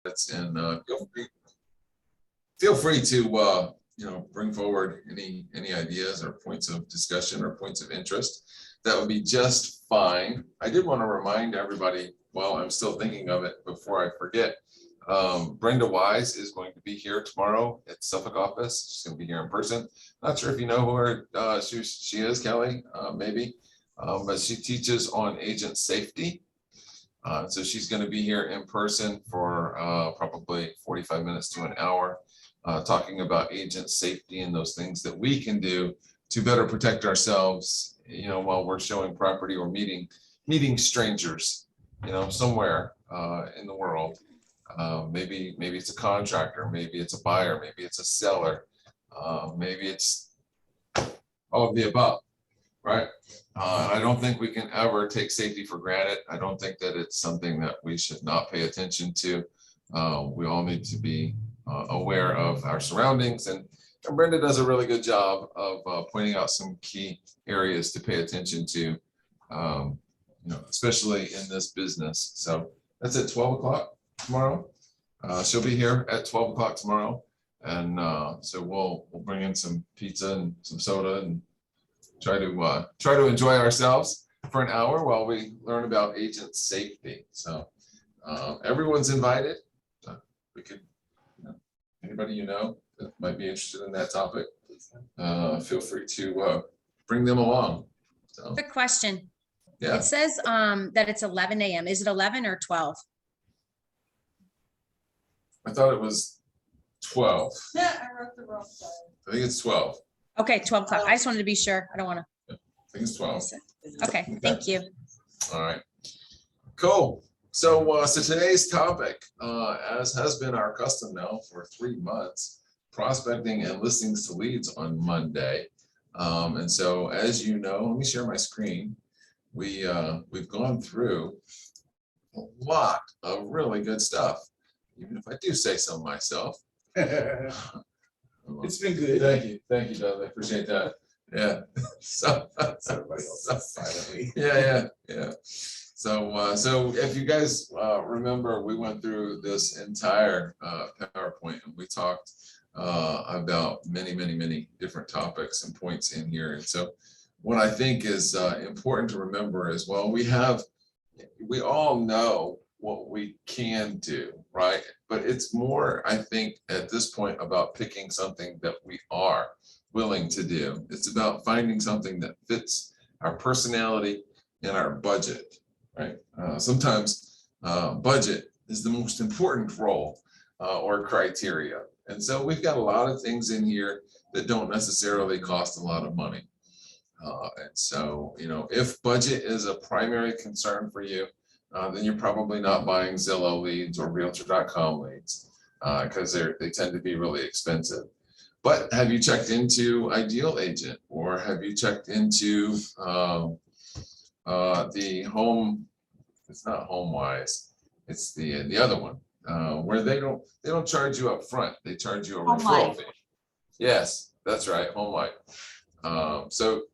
and feel free to bring forward any ideas or points of discussion or points of interest. That would be just fine. I did want to remind everybody, while I'm still thinking of it before I forget, Brenda Wise is going to be here tomorrow at Suffolk office. She's going to be here in person. Not sure if you know who her she is, Kelly, maybe, but she teaches on agent safety. So she's going to be here in person for probably 45 minutes to an hour, talking about agent safety and those things that we can do to better protect ourselves, while we're showing property or meeting strangers, somewhere in the world. Maybe it's a contractor, maybe it's a buyer, maybe it's a seller, maybe it's all of the above, right? I don't think we can ever take safety for granted. I don't think that it's something that we should not pay attention to. We all need to be aware of our surroundings, and Brenda does a really good job of pointing out some key areas to pay attention to, especially in this business. So that's at 12 o'clock tomorrow. She'll be here at 12 o'clock tomorrow, and so we'll bring in some pizza and some soda and try to enjoy ourselves for an hour while we learn about agent safety. So everyone's invited. We could, anybody that might be interested in that topic, feel free to bring them along. So, quick question. Yeah. It says that it's 11 a.m. Is it 11 or 12? I thought it was 12. Yeah, I wrote the wrong side. I think it's 12. Okay, 12 o'clock. I just wanted to be sure. I don't want I think it's 12. to. Okay, thank you. All right, cool. So today's topic, as has been our custom now for 3 months, prospecting and listings to leads on Monday. And so, as you know, let me share my screen. We've gone through a lot of really good stuff, even if I do say so myself. It's been good. Thank you, Doug. I appreciate that. Yeah. So Everybody else is silently. yeah. So if you guys remember, we went through this entire PowerPoint, and we talked about many different topics and points in here. And so what I think is important to remember is, well, we all know what we can do, right? But it's more, I think, at this point about picking something that we are willing to do. It's about finding something that fits our personality and our budget, right? Sometimes budget is the most important role or criteria. And so we've got a lot of things in here that don't necessarily cost a lot of money. And so, if budget is a primary concern for you, then you're probably not buying Zillow leads or Realtor.com leads because they tend to be really expensive. But have you checked into Ideal Agent, or have you checked into the home? It's not HomeWise. It's the other one where they don't charge you up front. They charge you a referral fee. Yes, that's right, HomeWise. So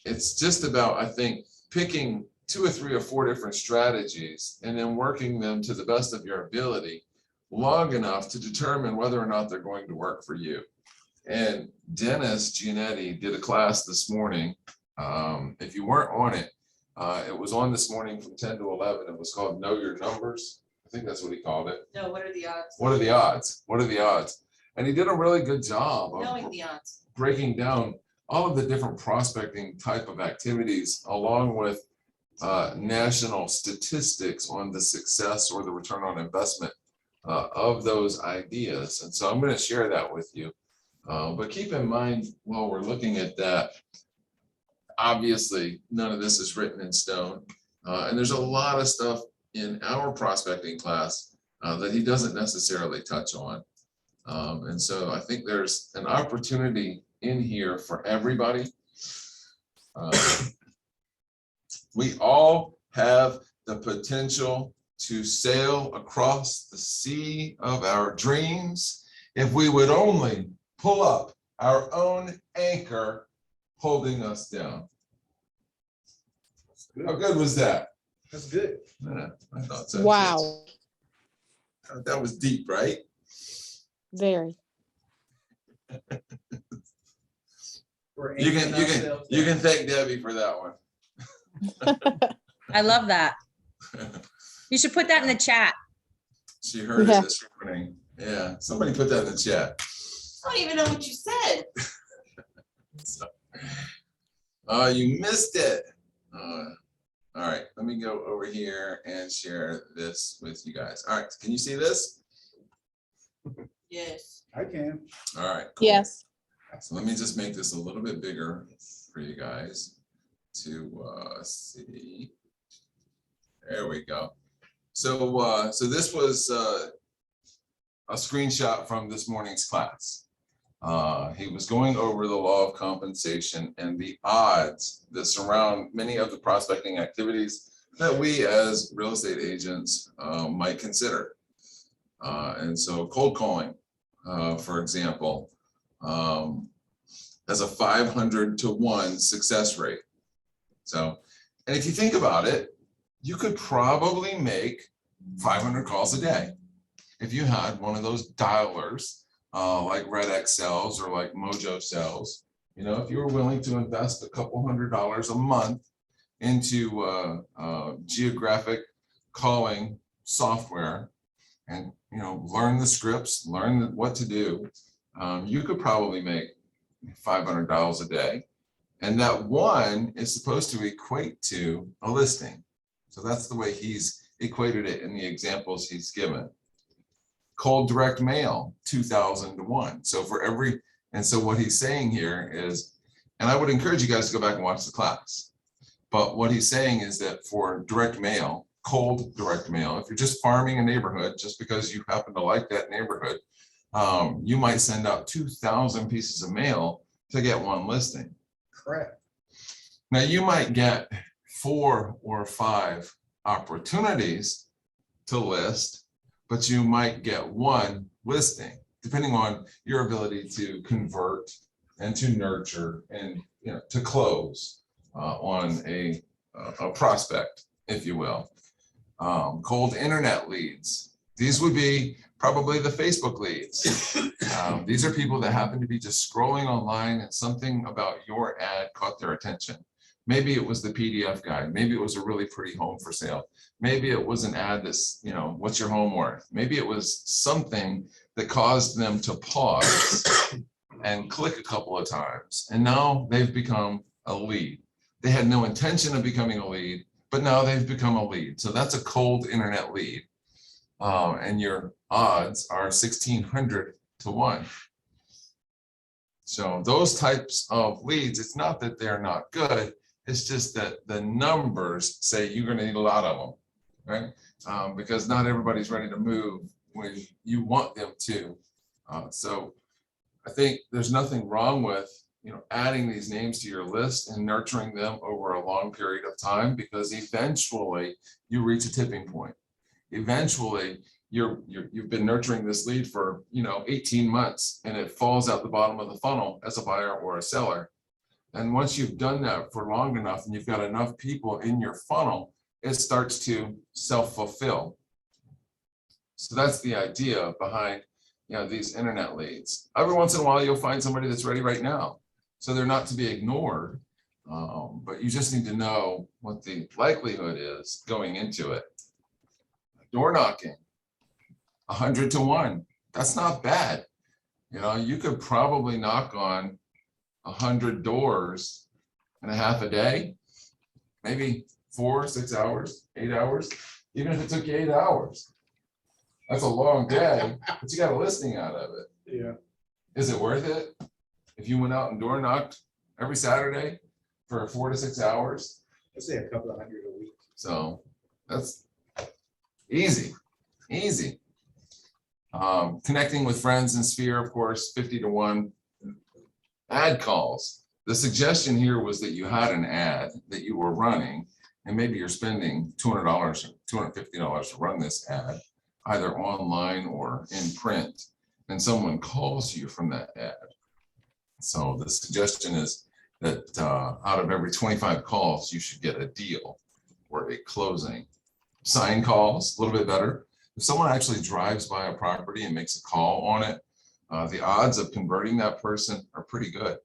it's just about, I think, picking 2 or 3 or 4 different strategies and then working them to the best of your ability long enough to determine whether or not they're going to work for you. And Dennis Giannetti did a class this morning. If you weren't on it, it was on this morning from 10 to 11. It was called Know Your Numbers. I think that's what he called it. No, what are the odds? What are the odds? What are the odds? And he did a really good job of Knowing the odds. breaking down all of the different prospecting type of activities, along with national statistics on the success or the return on investment of those ideas. And so I'm going to share that with you. But keep in mind, while we're looking at that, obviously none of this is written in stone. And there's a lot of stuff in our prospecting class that he doesn't necessarily touch on. And so I think there's an opportunity in here for everybody. We all have the potential to sail across the sea of our dreams if we would only pull up our own anchor holding us down. How good was that? That's good. Yeah, I thought so. Wow. That was deep, right? Very. We're You aiming can ourselves thank Debbie for that one. I love that. You should put that in the chat. She heard Yeah. it this morning. Yeah, somebody put that in the chat. I don't even know what you said. Oh, you missed it. All right, let me go over here and share this with you guys. All right, can you see this? Yes. I can. All right, cool. Yes. So let me just make this a little bit bigger for you guys to see. There we go. So this was a screenshot from this morning's class. He was going over the law of compensation and the odds that surround many of the prospecting activities that we as real estate agents might consider. And so cold calling, for example, has a 500 to 1 success rate. So, and if you think about it, you could probably make 500 calls a day. If you had one of those dialers, like Red Excels or like Mojo Cells, you know, if you were willing to invest a couple $100s a month into geographic calling software and, you know, learn the scripts, learn what to do, you could probably make $500 a day. And that one is supposed to equate to a listing. So that's the way he's equated it in the examples he's given. Cold direct mail, 2,000 to 1. So for every, and so what he's saying here is, and I would encourage you guys to go back and watch the class. But what he's saying is that for direct mail, cold direct mail, if you're just farming a neighborhood, just because you happen to like that neighborhood, you might send out 2,000 pieces of mail to get one listing. Correct. Now you might get 4 or 5 opportunities to list, but you might get one listing, depending on your ability to convert and to nurture and, you know, to close on a prospect, if you will. Cold internet leads. These would be probably the Facebook leads. These are people that happen to be just scrolling online and something about your ad caught their attention. Maybe it was the PDF guide. Maybe it was a really pretty home for sale. Maybe it was an ad that's, you know, what's your home worth? Maybe it was something that caused them to pause and click a couple of times. And now they've become a lead. They had no intention of becoming a lead, but now they've become a lead. So that's a cold internet lead. And your odds are 1,600 to 1. So those types of leads, it's not that they're not good. It's just that the numbers say you're going to need a lot of them, right? Because not everybody's ready to move when you want them to. So I think there's nothing wrong with, you know, adding these names to your list and nurturing them over a long period of time, because eventually you reach a tipping point. Eventually you've been nurturing this lead for, you know, 18 months and it falls out the bottom of the funnel as a buyer or a seller. And once you've done that for long enough and you've got enough people in your funnel, it starts to self-fulfill. So that's the idea behind, you know, these internet leads. Every once in a while, you'll find somebody that's ready right now. So they're not to be ignored, but you just need to know what the likelihood is going into it. Door knocking, 100 to 1. That's not bad. You know, you could probably knock on 100 doors in a half a day, maybe 4, 6 hours, 8 hours, even if it took you 8 hours. That's a long day, but you got a listing out of it. Yeah. Is it worth it? If you went out and door knocked every Saturday for 4 to 6 hours? Let's say a couple of hundred a week. So that's easy, easy. Connecting with friends in Sphere, of course, 50 to 1. Ad calls. The suggestion here was that you had an ad that you were running, and maybe you're spending $200 or $250 to run this ad, either online or in print, and someone calls you from that ad. So the suggestion is that out of every 25 calls, you should get a deal or a closing. Sign calls, a little bit better. If someone actually drives by a property and makes a call on it, the odds of converting that person are pretty good.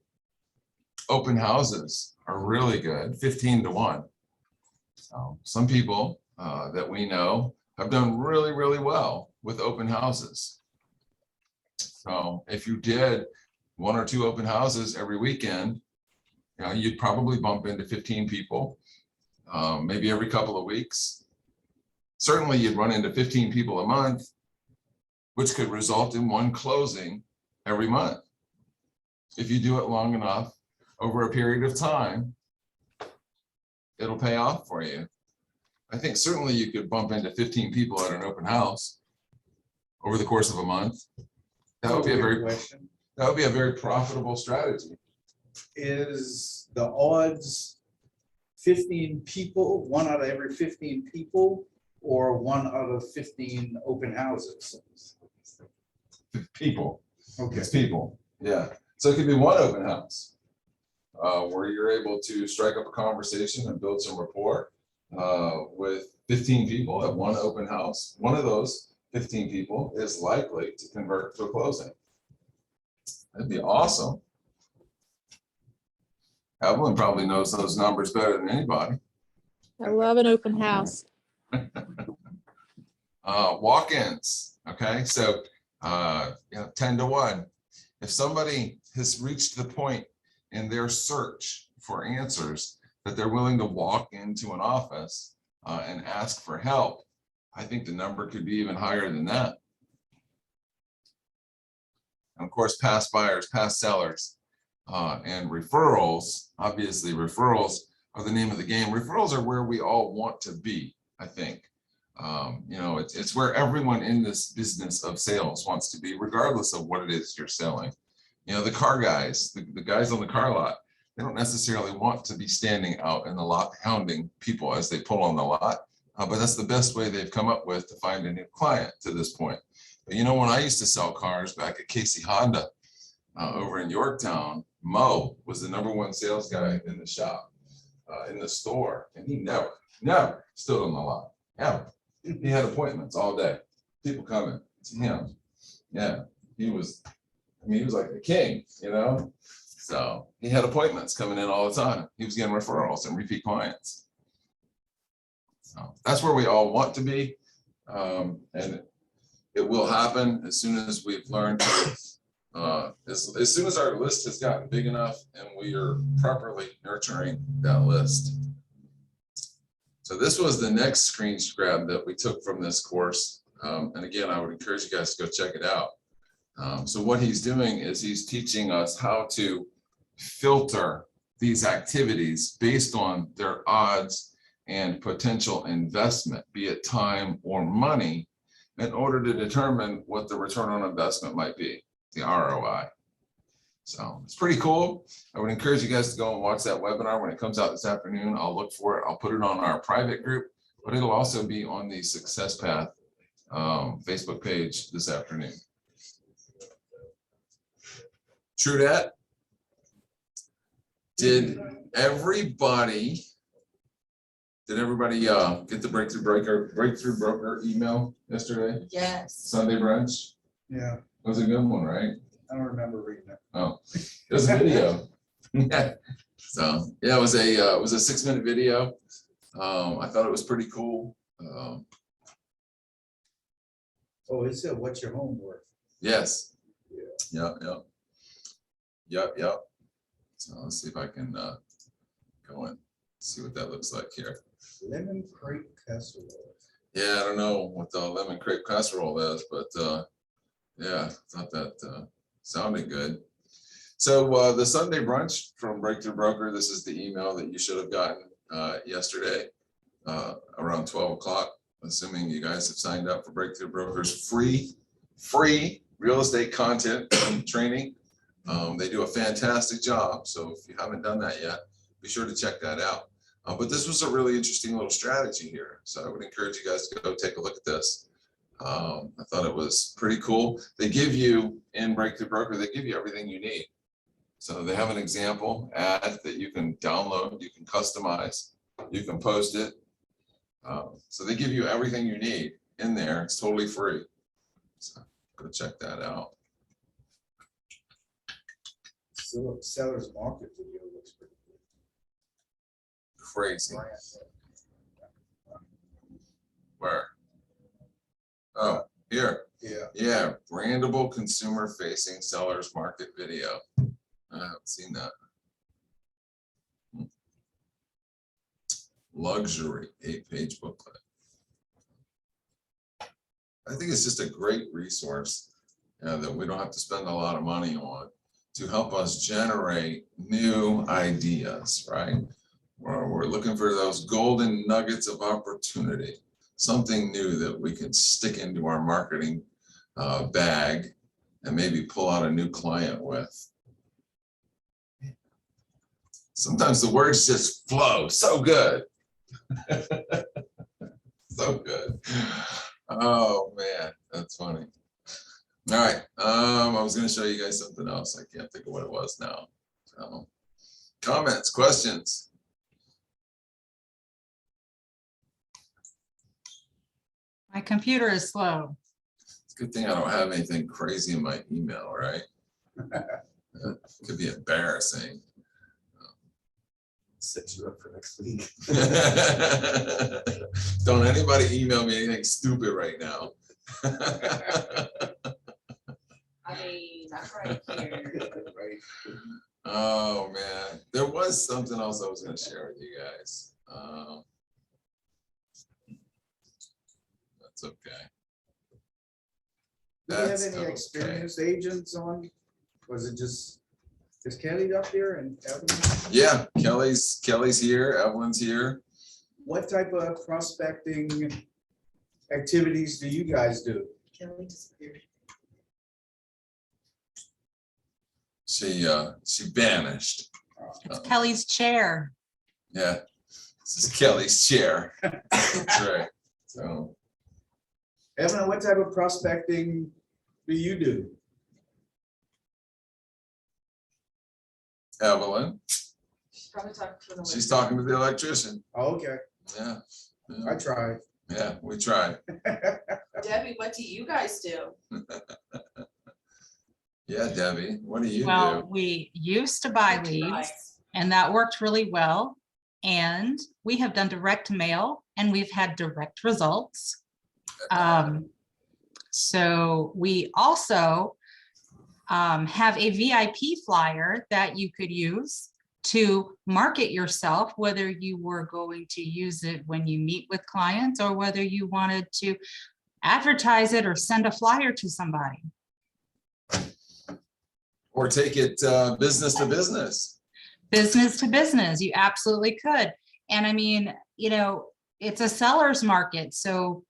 Open houses are really good, 15 to 1. Some people that we know have done really, really well with open houses. So if you did 1 or 2 open houses every weekend, you'd probably bump into 15 people, maybe every couple of weeks. Certainly you'd run into 15 people a month, which could result in 1 closing every month. If you do it long enough over a period of time, it'll pay off for you. I think certainly you could bump into 15 people at an open house over the course of a month. That would be a very, question. that would be a very profitable strategy. Is the odds 15 people, 1 out of every 15 people, or 1 out of 15 open houses? People, Okay, it's people, yeah. So it could be 1 open house where you're able to strike up a conversation and build some rapport with 15 people at 1 open house. One of those 15 people is likely to convert to a closing. That'd be awesome. Evelyn probably knows those numbers better than anybody. I love an open house. Walk-ins, okay? So 10 to 1. If somebody has reached the point in their search for answers that they're willing to walk into an office and ask for help, I think the number could be even higher than that. And of course, past buyers, past sellers, and referrals. Obviously, referrals are the name of the game. Referrals are where we all want to be, I think. It's where everyone in this business of sales wants to be, regardless of what it is you're selling. The car guys, the guys on the car lot, they don't necessarily want to be standing out in the lot hounding people as they pull on the lot, but that's the best way they've come up with to find a new client to this point. But when I used to sell cars back at Casey Honda over in Yorktown, Mo was the #1 sales guy in the shop, in the store, and he never stood on the lot, ever. He had appointments all day, people coming to him. Yeah, he was like the king, So he had appointments coming in all the time. He was getting referrals and repeat clients. So that's where we all want to be. And it will happen as soon as we've learned to, as soon as our list has gotten big enough and we are properly nurturing that list. So this was the next screen grab that we took from this course. And again, I would encourage you guys to go check it out. So what he's doing is he's teaching us how to filter these activities based on their odds and potential investment, be it time or money, in order to determine what the return on investment might be, the ROI. So it's pretty cool. I would encourage you guys to go and watch that webinar when it comes out this afternoon. I'll look for it. I'll put it on our private group, but it'll also be on the Success Path Facebook page this afternoon. True that. Did everybody get the breakthrough broker email yesterday? Yes. Sunday brunch? yeah, It was a good one, right? I don't remember reading it. Oh, it was a video. So yeah, it was a 6-minute video. I thought it was pretty cool. Oh, it said, what's your home worth? Yes. Yep. So let's see if I can go and see what that looks like here. Lemon crepe casserole. Yeah, I don't know what the lemon crepe casserole is, but yeah, I thought that sounded good. So the Sunday brunch from Breakthrough Broker, this is the email that you should have gotten yesterday around 12 o'clock, assuming you guys have signed up for Breakthrough Broker's free real estate content training. They do a fantastic job. So if you haven't done that yet, be sure to check that out. But this was a really interesting little strategy here. So I would encourage you guys to go take a look at this. I thought it was pretty cool. They give you in Breakthrough Broker, they give you everything you need. So they have an example ad that you can download, you can customize, you can post it. So they give you everything you need. in there. It's totally free. So go check that out. So seller's market video looks pretty Crazy. good. Where? Oh, here. Yeah, Yeah, brandable consumer facing sellers market video. I haven't seen that. Luxury 8-page booklet. I think it's just a great resource that we don't have to spend a lot of money on to help us generate new ideas, right? We're looking for those golden nuggets of opportunity, something new that we can stick into our marketing bag and maybe pull out a new client with. Sometimes the words just flow so good. So good. Oh man, that's funny. All right, I was going to show you guys something else. I can't think of what it was now. So, comments, questions? My computer is slow. It's a good thing I don't have anything crazy in my email, right? It could be embarrassing. Set you up for next week. Don't anybody email me anything stupid right now. I mean, not right here. Right. Oh man, there was something else I was going to share with you guys. That's okay. do you have That's any okay. experienced agents on? Was it just, is Kelly up there and Evelyn? Yeah, Kelly's here, Evelyn's here. What type of prospecting activities do you guys do? Kelly disappeared. She vanished. It's Kelly's chair. Yeah, this is Kelly's chair. That's right. So Evelyn, what type of prospecting do you do? Evelyn, She's probably talking to the. she's talking to the electrician. Oh, okay, Yeah, I yeah, tried. yeah, we tried. Debbie, what do you guys do? Yeah, Debbie, what do you Well, do? we used to buy leads and that worked really well. And we have done direct mail and we've had direct results. So we also have a VIP flyer that you could use to market yourself, whether you were going to use it when you meet with clients or whether you wanted to advertise it or send a flyer to somebody. Or take it business to business. Business to business, you absolutely could. And I mean, you know, it's a seller's market. So,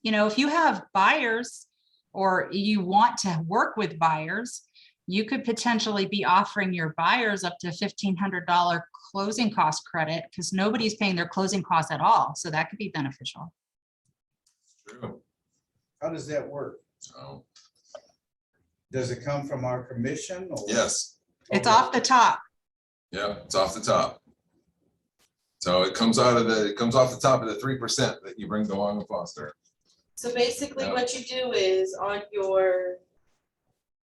you know, if you have buyers or you want to work with buyers, you could potentially be offering your buyers up to $1,500 closing cost credit because nobody's paying their closing costs at all. So that could be beneficial. True. How does that work? So, Does it come from our commission or? yes, It's Okay. off the top. yeah, it's off the top. So it comes off the top of the 3% that you bring to Long and Foster. So basically Yeah. what you do is on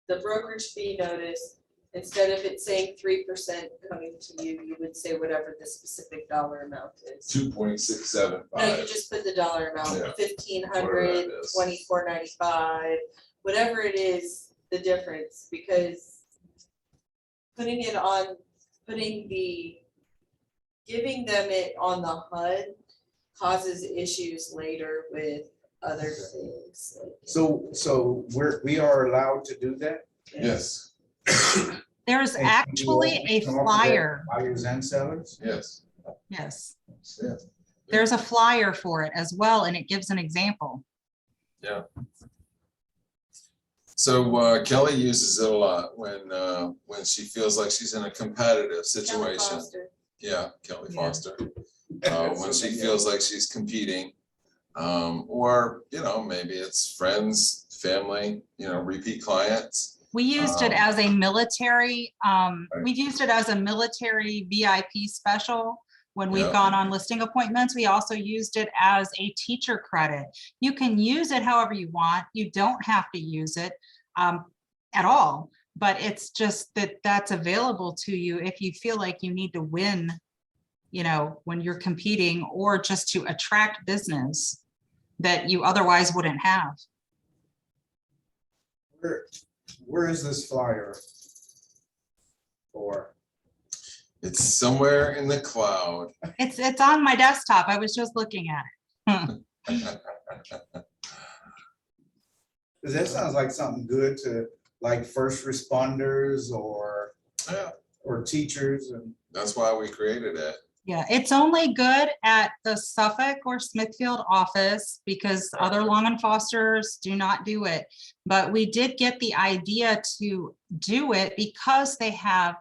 the brokerage fee notice, instead of it saying 3% coming to you, you would say whatever the specific dollar amount is. 2.675. No, you just put the dollar amount, Yeah. 1,500, Whatever that is. 24.95, whatever it is, the difference, because giving them it on the HUD causes issues later with other things. So we are allowed to do that? Yes, There's And actually you a come up with that, flyer. Buyers and sellers? yes. Yes, Yeah. there's a flyer for it as well, and it gives an example. So Kelly uses it a lot when she feels like she's in a competitive Kelly situation. Foster. Yeah, Kelly Yeah. Foster. When she feels like she's competing, or maybe it's friends, family, repeat clients. We used it as a military, Right. we've used it as a military VIP special When we've Yep. gone on listing appointments, we also used it as a teacher credit. You can use it however you want. You don't have to use it at all, but it's just that that's available to you if you feel like you need to win, you know, when you're competing, or just to attract business that you otherwise wouldn't have. Where is this flyer for? It's somewhere in the cloud. It's on my desktop. I was just looking at it. Cause that sounds like something good to like first responders Yeah, or teachers and. that's why we created it. Yeah, it's only good at the Suffolk or Smithfield office because other Long and Fosters do not do it. But we did get the idea to do it because they have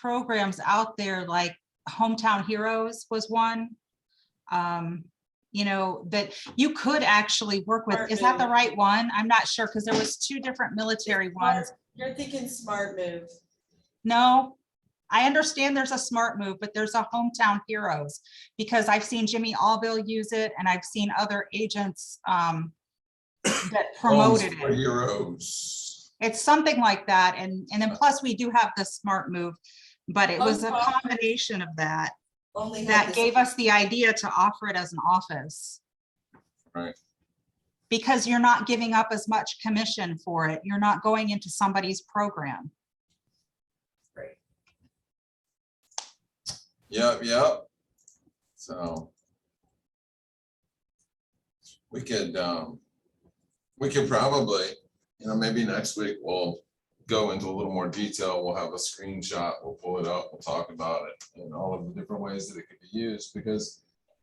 programs out there like Hometown Heroes was one. You know, that you could actually work with. Is that the right one? I'm not sure, because there was 2 different military ones. You're thinking Smart Move. No, I understand there's a Smart Move, but there's a Hometown Heroes, because I've seen Jimmy Allville use it and I've seen other agents that promoted Homes for it. Heroes. It's something like that. And then plus we do have the Smart Move, but it was a combination of that Only had that this- gave us the idea to offer it as an office. Right. Because you're not giving up as much commission for it. You're not going into somebody's program. Yep. So we could probably, you know, maybe next week we'll go into a little more detail. We'll have a screenshot, we'll pull it up, we'll talk about it and all of the different ways that it could be used, because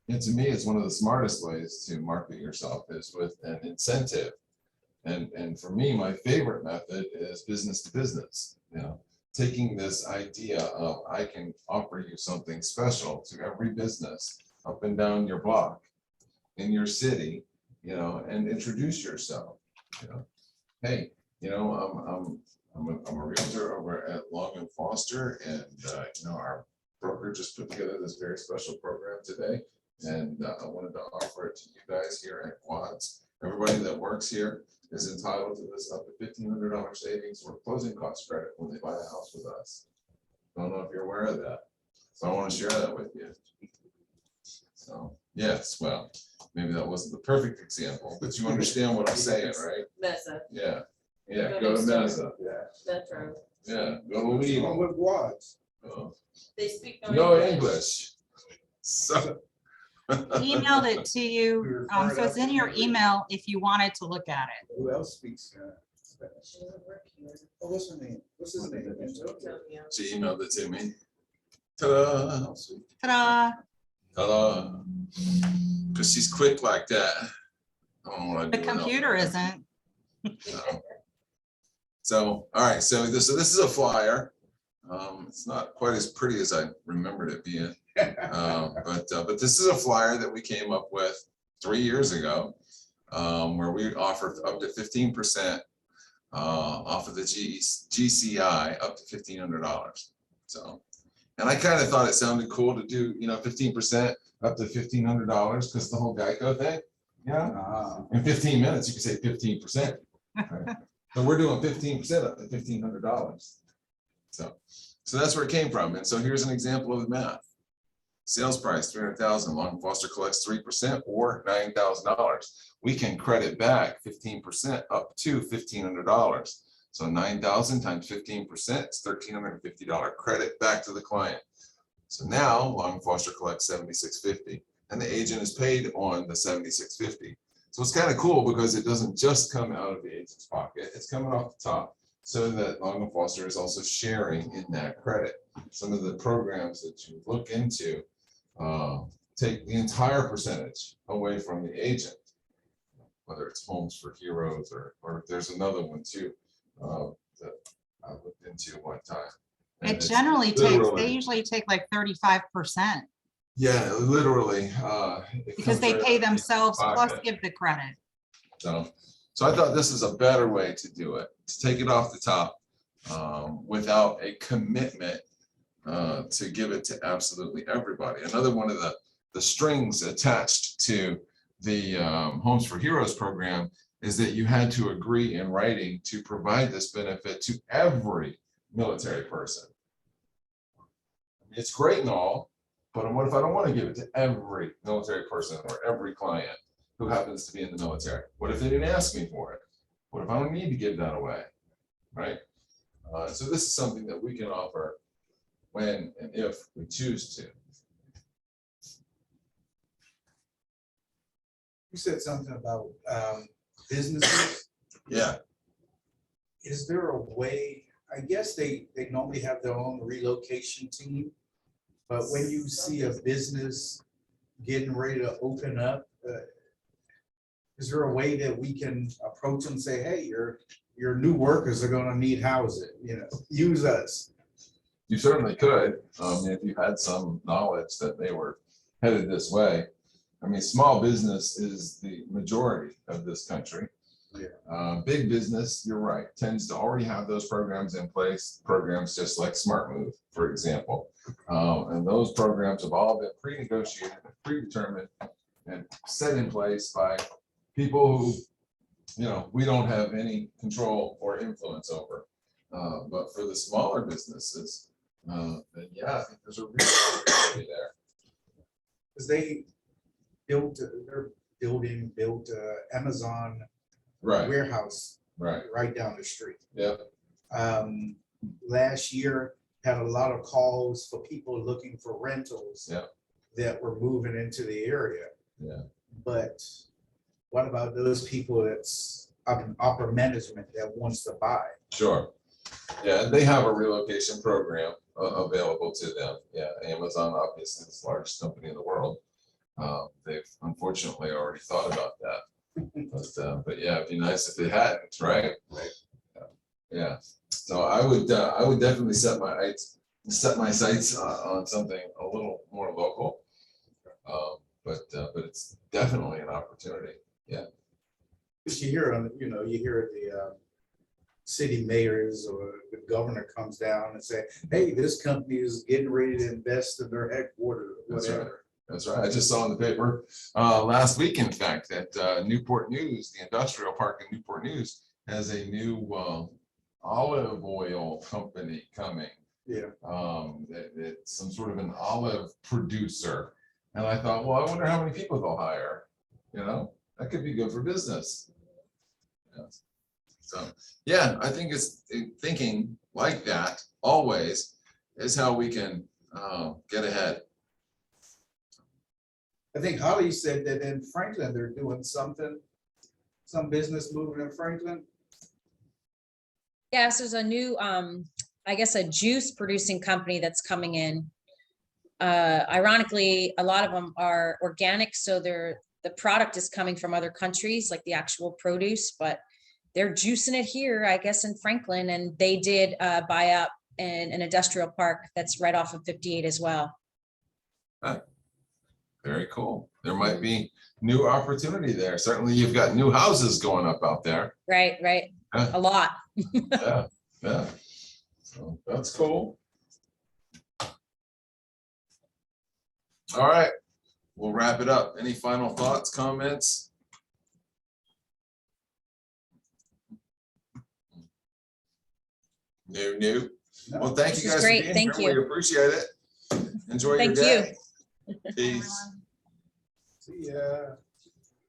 to me, it's one of the smartest ways to market yourself is with an incentive. And for me, my favorite method is business to business, you know, taking this idea of I can offer you something special to every business up and down your block in your city, you know, and introduce yourself, you know, hey, you know, I'm a realtor over at Long and Foster, and you know, our broker just put together this very special program today, and I wanted to offer it to you guys here at Quads. Everybody that works here is entitled to this up to $1,500 savings or closing cost credit when they buy a house with us. Don't know if you're aware of that, so I want to share that with you. So yes, well, maybe that wasn't the perfect example, but you understand what I'm saying, right? Mesa, Yeah, go to Mesa. Metro. Yeah, go to What's Weedle. wrong with Watts? Oh, They speak no English. So, Emailed it to you. So it's in your email if you wanted to look at it. Who else speaks Spanish? She doesn't work here. Oh, what's her name? What's his name? Antonio. she emailed it to me. Ta-da, Ta-da! ta-da. Because she's quick like that. I don't want The to. computer isn't. So, all right, so this is a flyer. It's not quite as pretty as I remembered it being. But this is a flyer that we came up with 3 years ago, where we offer up to 15% off of the GCI up to $1,500. So, and I kind of thought it sounded cool to do, you know, 15% up to $1,500 because the whole Geico thing, you know, Ah, in 15 minutes you can say 15%. Right? So we're doing 15% up to $1,500. So that's where it came from. And so here's an example of the math. Sales price, 300,000, Long Foster collects 3% or $9,000. We can credit back 15% up to $1,500. So 9,000 times 15% is $1,350 credit back to the client. So now Long Foster collects $7,650 and the agent is paid on the $7,650. So it's kind of cool because it doesn't just come out of the agent's pocket, it's coming off the top, so that Long and Foster is also sharing in that credit. Some of the programs that you look into take the entire percentage away from the agent, whether it's Homes for Heroes or there's another one too that I looked into one time. And It it's generally takes, literally- they usually take like 35% Yeah, literally. It because comes they right pay out of the themselves plus pocket. give the credit. So I thought this is a better way to do it, to take it off the top without a commitment to give it to absolutely everybody. Another one of the strings attached to the Homes for Heroes program is that you had to agree in writing to provide this benefit to every military person. It's great and all, but what if I don't want to give it to every military person or every client who happens to be in the military? What if they didn't ask me for it? What if I don't need to give that away, right? So this is something that we can offer when and if we choose to. You said something about businesses. Yeah, Is there a way, I guess they normally have their own relocation team, but when you see a business getting ready to open up, is there a way that we can approach them and say, hey, your new workers are gonna need housing, use us? you certainly could, if you had some knowledge that they were headed this way. I mean, small business is the majority of this country. Yeah. Big business, you're right, tends to already have those programs in place, programs just like Smart Move, for example. And those programs have all been pre-negotiated, predetermined, and set in place by people who, we don't have any control or influence over. But for the smaller businesses, then yeah, I think there's a real opportunity there. Because they built Amazon Right, warehouse right, down the street. yeah, Last year had a lot of calls for people looking for rentals Yeah. that were moving into the area. yeah. But what about those people that's up in upper management that wants to buy? Sure. Yeah, and they have a relocation program available to them. Yeah, Amazon obviously is the largest company in the world. They've unfortunately already thought about that. But yeah, it'd be nice if they hadn't, right? Right. Yeah. So I would definitely set my sights on something a little more local. But it's definitely an opportunity. Yeah. Because you hear the city mayors or the governor comes down and say, hey, this company is getting ready to invest in their headquarters, That's right. whatever. That's right. I just saw in the paper last week, in fact, that Newport News, the industrial park in Newport News, has a new olive oil company coming. Yeah. It's some sort of an olive producer. And I thought, well, I wonder how many people they'll hire. That could be good for business. Yes. So, yeah, I think it's thinking like that always is how we can get ahead. I think Holly said that in Franklin, they're doing some business moving in Franklin. Yes, there's a new, I guess, a juice producing company that's coming in. Ironically, a lot of them are organic, so the product is coming from other countries, like the actual produce, but they're juicing it here, I guess, in Franklin, and they did buy up an industrial park that's right off of 58 as well. Very cool. There might be new opportunity there. Certainly you've got new houses going up out there. Right. Yeah. A lot. Yeah. So that's cool. All right, we'll wrap it up. Any final thoughts, comments? New. No. Well, thank This you was guys for great. being Thank here. you. We appreciate it. Enjoy your Thank you. day. Peace. See ya.